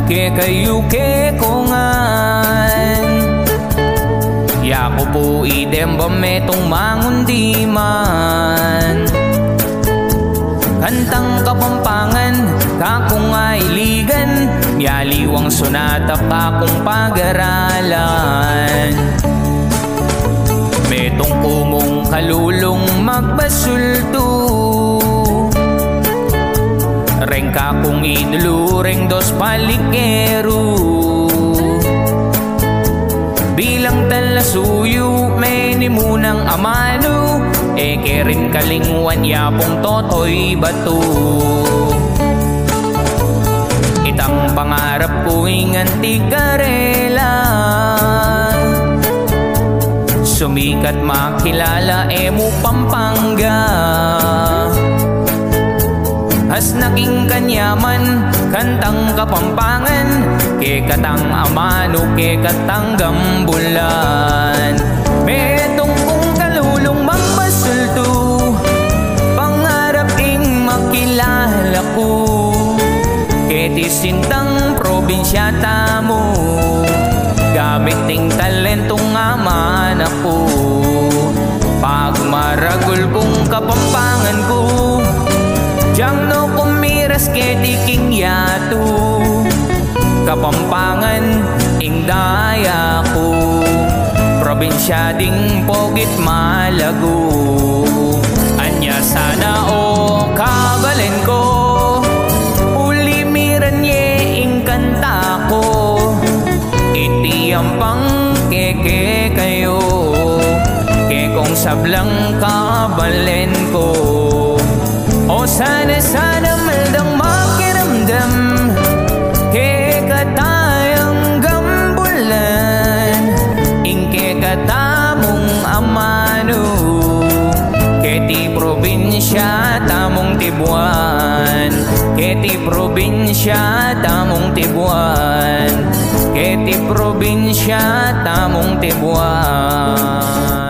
ke kayo ke kongan. Ya ko po idem ba metong mangundi man. Kantang Kapampangan, kakong ailigan, yaliwang sonata kakong pag-aralan. Metong kumong kalulong magbasulto, reng kakong idolo, reng dos palikero. Bilang talasuyo, may nimunang amano, eke rin kalingwan yapong totoy bato. Itang pangarap ko inganti karela, sumikat makilala emo Pampanga. Has naging kanyaman, kantang Kapampangan, ke katang amano, ke katang gambulan. Metong kong kalulong magbasulto, pangarap ing makilala ko, ke tisintang probinsya tamo, gamit ting talentong aman ako. Pag maragol kong Kapampangan ko, Jang no kumiras ke diking yato, Kapampangan ing daya ko, probinsya ding pogit Malago. Anya sana o kabalen ko, uli miran ye ing kanta ko, iti ang pang keke kayo, ke kong sablang kabalen ko. O sana maldang makiramdam, ke katayang gambulan, ing ke katamong amano, ke ti probinsya tamong Tibuan, ke ti probinsya tamong Tibuan, ke ti probinsya tamong Tibuan.